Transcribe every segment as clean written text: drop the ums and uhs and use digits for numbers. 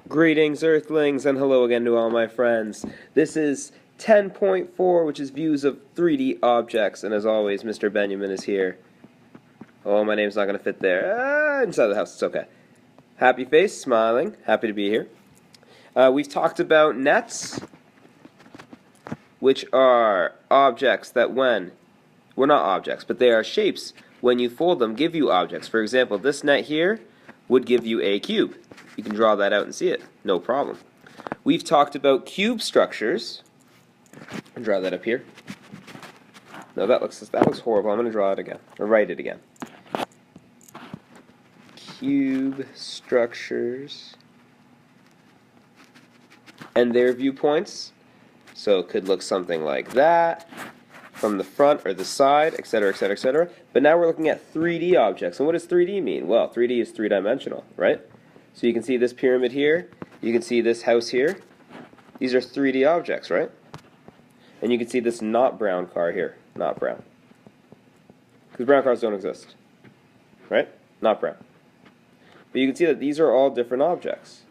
Greetings, Earthlings, and hello again to all my friends. This is 10.4, which is views of 3D objects, and as always, Mr. Benjamin is here. Oh, my name's not going to fit there. Inside the house, it's okay. Happy face, smiling, happy to be here. We've talked about nets, which are objects that well, not objects, but they are shapes. When you fold them, give you objects. For example, this net here would give you a cube. You can draw that out and see it, no problem. We've talked about cube structures. I'll draw that up here. No, that looks horrible. I'm going to draw it again, or write it again. Cube structures and their viewpoints. So it could look something like that from the front or the side, etc., etc., etc. But now we're looking at 3D objects. And what does 3D mean? Well, 3D is three-dimensional, right? So you can see this pyramid here. You can see this house here. These are 3D objects, right? And you can see this not brown car here. Not brown. Because brown cars don't exist. Right? Not brown. But you can see that these are all different objects.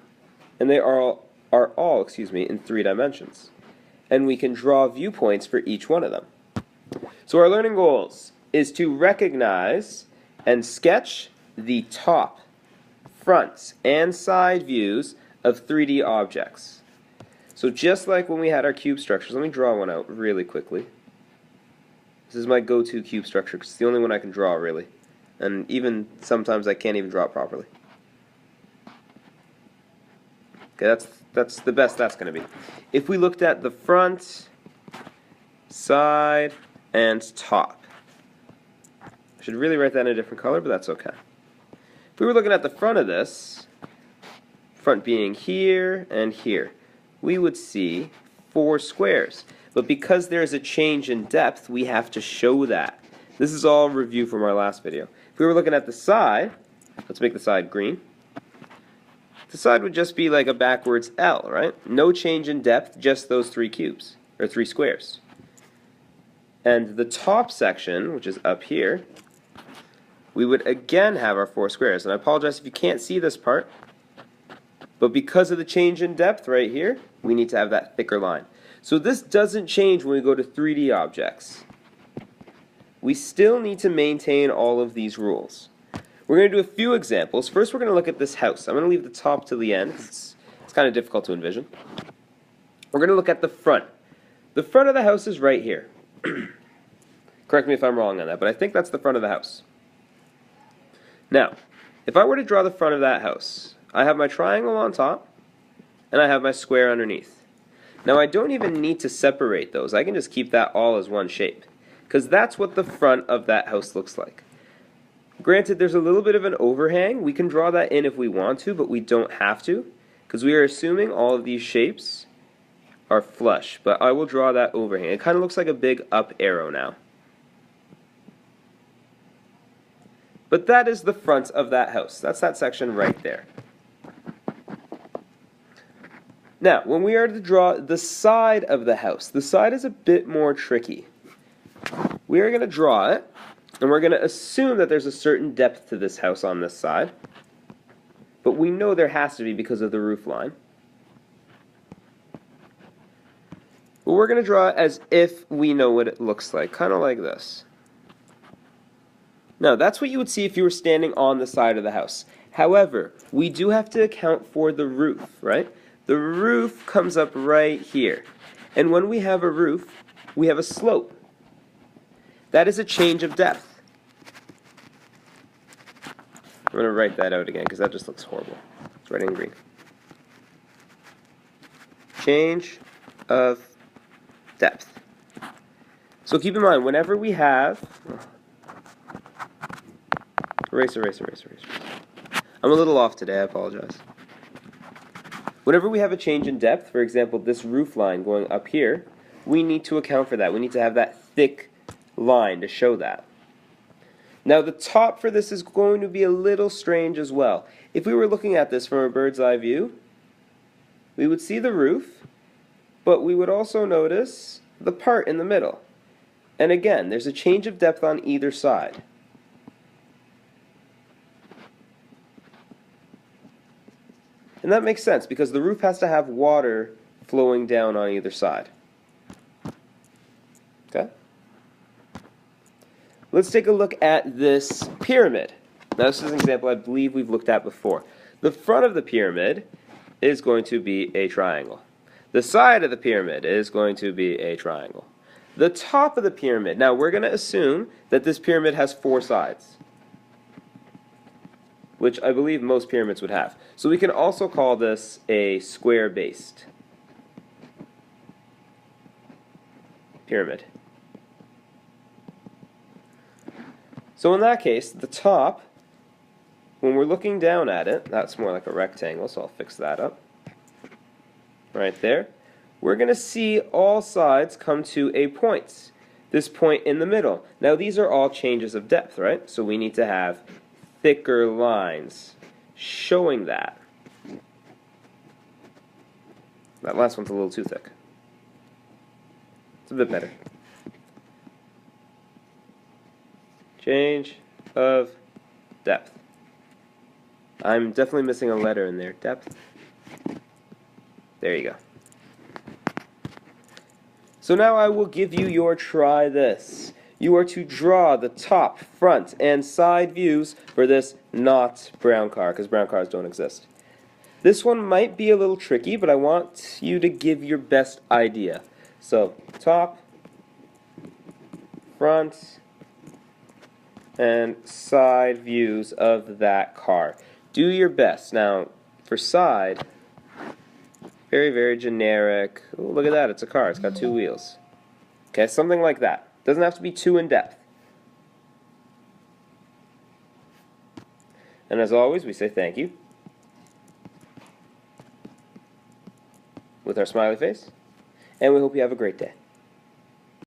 And they are all in 3 dimensions. And we can draw viewpoints for each one of them. So our learning goals is to recognize and sketch the top, front, and side views of 3D objects. So just like when we had our cube structures, let me draw one out really quickly. This is my go-to cube structure because it's the only one I can draw really. And even sometimes I can't even draw it properly. Okay, that's the best that's going to be. If we looked at the front, side, and top. I should really write that in a different color, but that's okay. If we were looking at the front of this, front being here and here, we would see 4 squares. But because there's a change in depth, we have to show that. This is all review from our last video. If we were looking at the side, let's make the side green. The side would just be like a backwards L, right? No change in depth, just those 3 cubes, or 3 squares. And the top section, which is up here, we would again have our 4 squares. And I apologize if you can't see this part, but because of the change in depth right here, we need to have that thicker line. So this doesn't change when we go to 3D objects. We still need to maintain all of these rules. We're going to do a few examples. First, we're going to look at this house. I'm going to leave the top to the end because it's kind of difficult to envision. We're going to look at the front. The front of the house is right here. Correct me if I'm wrong on that, but I think that's the front of the house. Now, if I were to draw the front of that house, I have my triangle on top, and I have my square underneath. Now, I don't even need to separate those. I can just keep that all as one shape, because that's what the front of that house looks like. Granted, there's a little bit of an overhang. We can draw that in if we want to, but we don't have to, because we are assuming all of these shapes are flush. But I will draw that overhang. It kind of looks like a big up arrow now. But that is the front of that house. That's that section right there. Now, when we are to draw the side of the house, the side is a bit more tricky. We are going to draw it, and we're going to assume that there's a certain depth to this house on this side. But we know there has to be because of the roof line. But we're going to draw it as if we know what it looks like, kind of like this. Now, that's what you would see if you were standing on the side of the house. However, we do have to account for the roof, right? The roof comes up right here. And when we have a roof, we have a slope. That is a change of depth. I'm going to write that out again because that just looks horrible. It's writing in green. Change of depth. So keep in mind, whenever we have... Erase. I'm a little off today, I apologize. Whenever we have a change in depth, for example, this roof line going up here, we need to account for that. We need to have that thick line to show that. Now the top for this is going to be a little strange as well. If we were looking at this from a bird's eye view, we would see the roof, but we would also notice the part in the middle. And again, there's a change of depth on either side. And that makes sense because the roof has to have water flowing down on either side. Okay? Let's take a look at this pyramid. Now this is an example I believe we've looked at before. The front of the pyramid is going to be a triangle. The side of the pyramid is going to be a triangle. The top of the pyramid, now we're going to assume that this pyramid has 4 sides, which I believe most pyramids would have. So we can also call this a square-based pyramid. So in that case, the top, when we're looking down at it, that's more like a rectangle, so I'll fix that up. Right there. We're going to see all sides come to a point. This point in the middle. Now these are all changes of depth, right? So we need to have thicker lines showing that. That last one's a little too thick. It's a bit better. Change of depth. I'm definitely missing a letter in there. Depth. There you go. So now I will give you your try this. You are to draw the top, front, and side views for this not brown car, because brown cars don't exist. This one might be a little tricky, but I want you to give your best idea. So, top, front, and side views of that car. Do your best. Now, for side, very, very generic. Ooh, look at that, it's a car. It's got 2 wheels. Okay, something like that. Doesn't have to be too in-depth. And as always, we say thank you with our smiley face, and we hope you have a great day.